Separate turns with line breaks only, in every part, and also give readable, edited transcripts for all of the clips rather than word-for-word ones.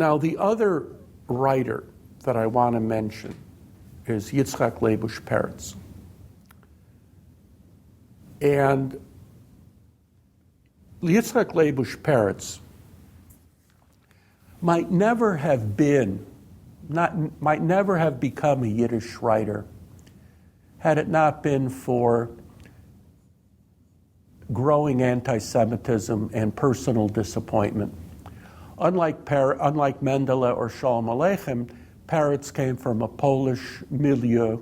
Now, the other writer that I want to mention is Yitzchak Leibush Peretz. And Yitzchak Leibush Peretz might never have become a Yiddish writer had it not been for growing anti-Semitism and personal disappointment. Unlike Mendele or Shalom Aleichem, Peretz came from a Polish milieu.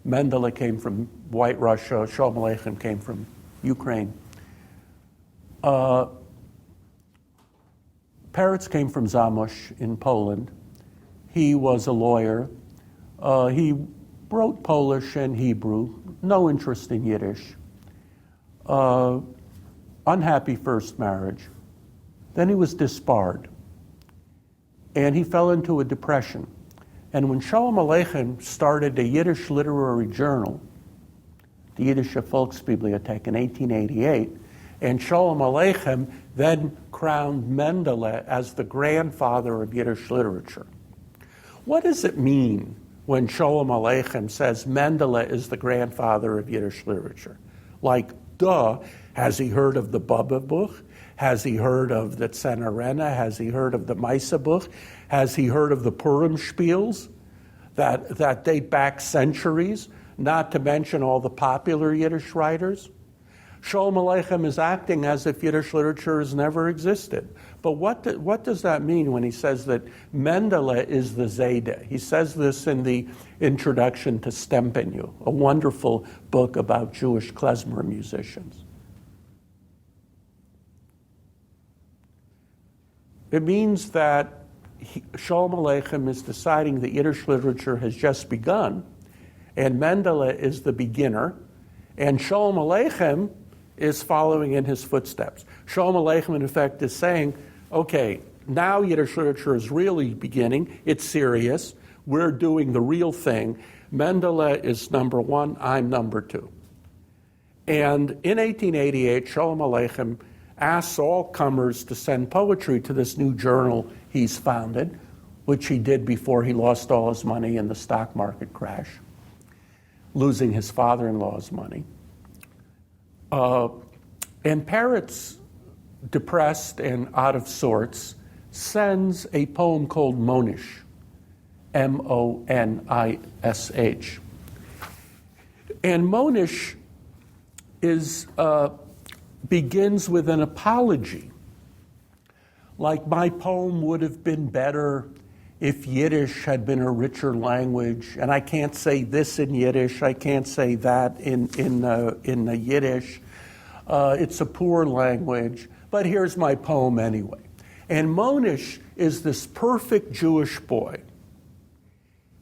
Mendele came from White Russia. Shalom Aleichem came from Ukraine. Peretz came from Zamość in Poland. He was a lawyer. He wrote Polish and Hebrew, no interest in Yiddish. Unhappy first marriage. Then he was disbarred. And he fell into a depression. And when Shalom Aleichem started a Yiddish literary journal, the Yiddische Volksbibliothek, in 1888, and Shalom Aleichem then crowned Mendele as the grandfather of Yiddish literature. What does it mean when Shalom Aleichem says Mendele is the grandfather of Yiddish literature? Like, duh, has he heard of the Baba Buch? Has he heard of the Tzenerena? Has he heard of the Maisa Buch? Has he heard of the Purim spiels that date back centuries, not to mention all the popular Yiddish writers? Shalom Aleichem is acting as if Yiddish literature has never existed. But what does that mean when he says that Mendele is the Zayde? He says this in the introduction to Stempenu, a wonderful book about Jewish klezmer musicians. It means that Shalom Aleichem is deciding that Yiddish literature has just begun, and Mendele is the beginner, and Shalom Aleichem is following in his footsteps. Shalom Aleichem, in effect, is saying, okay, now Yiddish literature is really beginning. It's serious. We're doing the real thing. Mendele is number one. I'm number two. And in 1888, Shalom Aleichem asks all comers to send poetry to this new journal he's founded, which he did before he lost all his money in the stock market crash, losing his father-in-law's money. And Peretz, depressed and out of sorts, sends a poem called Monish, M-O-N-I-S-H. And Monish begins with an apology. Like, my poem would have been better if Yiddish had been a richer language, and I can't say this in Yiddish, I can't say that in Yiddish. It's a poor language, but here's my poem anyway. And Monish is this perfect Jewish boy.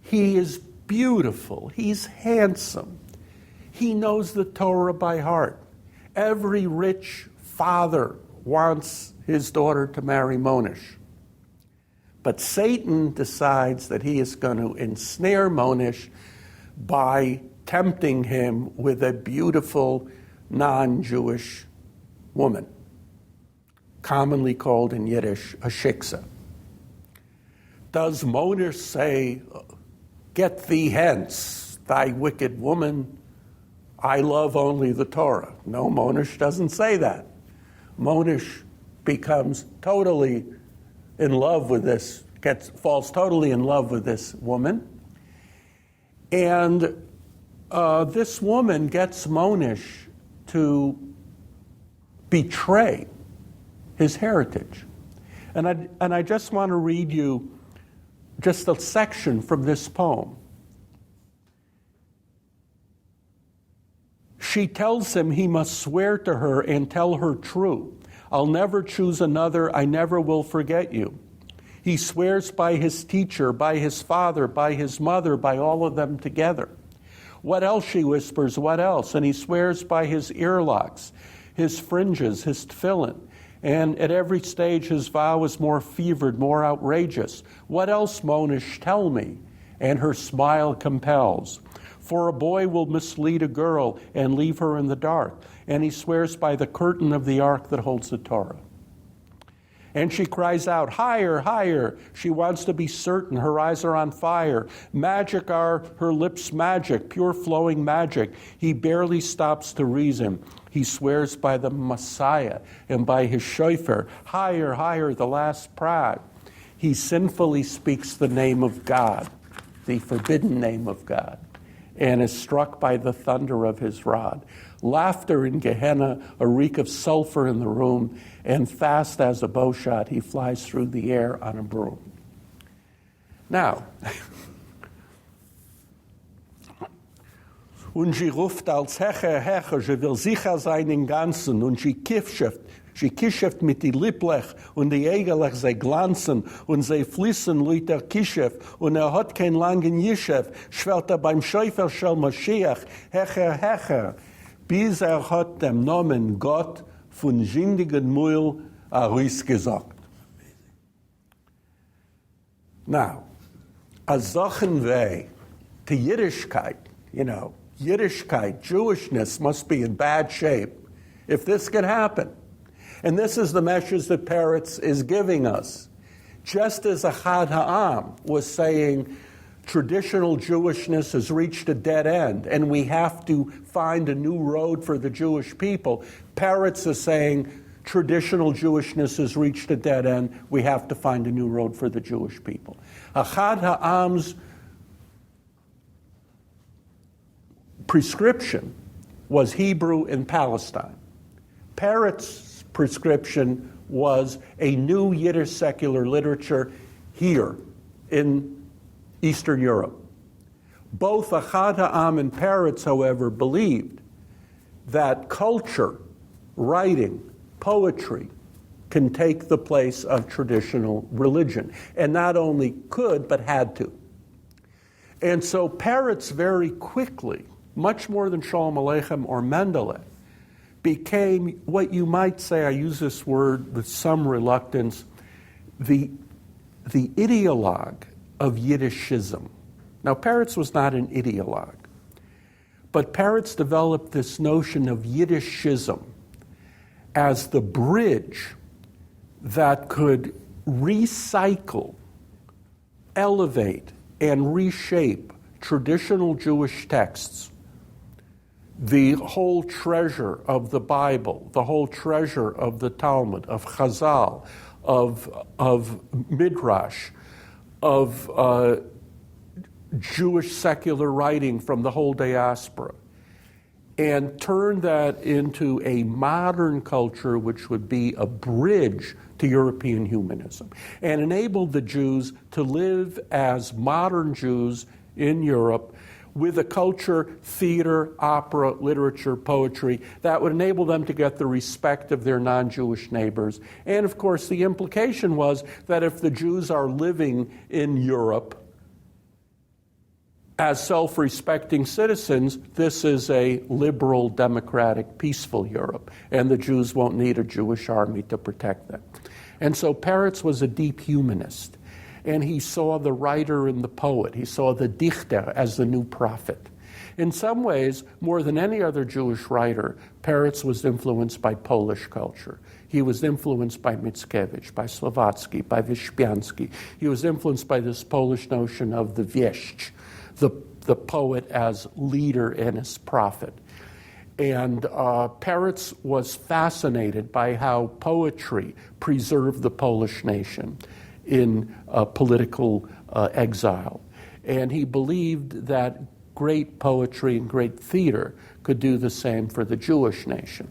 He is beautiful. He's handsome. He knows the Torah by heart. Every rich father wants his daughter to marry Monish. But Satan decides that he is going to ensnare Monish by tempting him with a beautiful non-Jewish woman, commonly called in Yiddish a shiksa. Does Monish say, "Get thee hence, thy wicked woman, I love only the Torah"? No, Monish doesn't say that. Monish becomes totally in love with this, falls totally in love with this woman. And this woman gets Monish to betray his heritage. And I just want to read you just a section from this poem. She tells him he must swear to her and tell her true. I'll never choose another, I never will forget you. He swears by his teacher, by his father, by his mother, by all of them together. What else, she whispers, what else? And he swears by his earlocks, his fringes, his tefillin. And at every stage his vow is more fevered, more outrageous. What else, Monish, tell me? And her smile compels. For a boy will mislead a girl and leave her in the dark. And he swears by the curtain of the ark that holds the Torah. And she cries out, higher, higher. She wants to be certain. Her eyes are on fire. Magic are her lips magic, pure flowing magic. He barely stops to reason. He swears by the Messiah and by his shofar. Higher, higher, the last prat. He sinfully speaks the name of God, the forbidden name of God, and is struck by the thunder of his rod. Laughter in Gehenna, a reek of sulfur in the room, and fast as a bowshot, he flies through the air on a broom. Now, und sie ruft als Hecher, Hecher, sie will sicher sein im Ganzen, und sie kischeft mit die Lipplech, und die Egelech, sie glanzen, und sie fließen luit der Kischef, und hat kein langen Jischef, schwelt beim Schäufer shel Mashiach, Hecher, Hecher, bis hat dem Namen Gott von jindigen Mühl gesagt. Now, a solchen way to Yiddishkeit, Yiddishkeit, Jewishness must be in bad shape if this can happen. And this is the message that Peretz is giving us. Just as Achad Ha'am was saying, traditional Jewishness has reached a dead end, and we have to find a new road for the Jewish people. Peretz is saying, traditional Jewishness has reached a dead end, we have to find a new road for the Jewish people. Achad Ha'am's prescription was Hebrew in Palestine. Peretz's prescription was a new Yiddish secular literature here in Eastern Europe. Both Achad Ha'am and Peretz, however, believed that culture, writing, poetry, can take the place of traditional religion. And not only could, but had to. And so Peretz very quickly, much more than Shalom Aleichem or Mendele, became what you might say, I use this word with some reluctance, the ideologue of Yiddishism. Now, Peretz was not an ideologue, but Peretz developed this notion of Yiddishism as the bridge that could recycle, elevate, and reshape traditional Jewish texts, the whole treasure of the Bible, the whole treasure of the Talmud, of Chazal, of Midrash, of Jewish secular writing from the whole diaspora, and turn that into a modern culture which would be a bridge to European humanism, and enable the Jews to live as modern Jews in Europe with a culture, theater, opera, literature, poetry, that would enable them to get the respect of their non-Jewish neighbors. And of course, the implication was that if the Jews are living in Europe as self-respecting citizens, this is a liberal, democratic, peaceful Europe, and the Jews won't need a Jewish army to protect them. And so Peretz was a deep humanist, and he saw the writer and the poet. He saw the dichter as the new prophet. In some ways, more than any other Jewish writer, Peretz was influenced by Polish culture. He was influenced by Mickiewicz, by Slavatsky, by Wyspiański. He was influenced by this Polish notion of the wieszcz, the poet as leader and as prophet. And Peretz was fascinated by how poetry preserved the Polish nation in political exile. And he believed that great poetry and great theater could do the same for the Jewish nation.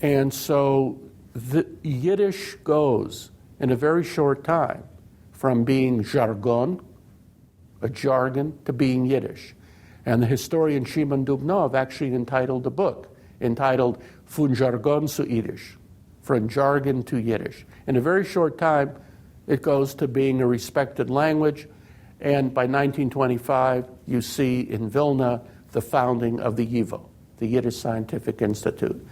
And so the Yiddish goes, in a very short time, from being jargon, a jargon, to being Yiddish. And the historian Shimon Dubnov actually entitled a book entitled Von Jargon zu Yiddish, from jargon to Yiddish. In a very short time, it goes to being a respected language, and by 1925, you see in Vilna the founding of the YIVO, the Yiddish Scientific Institute,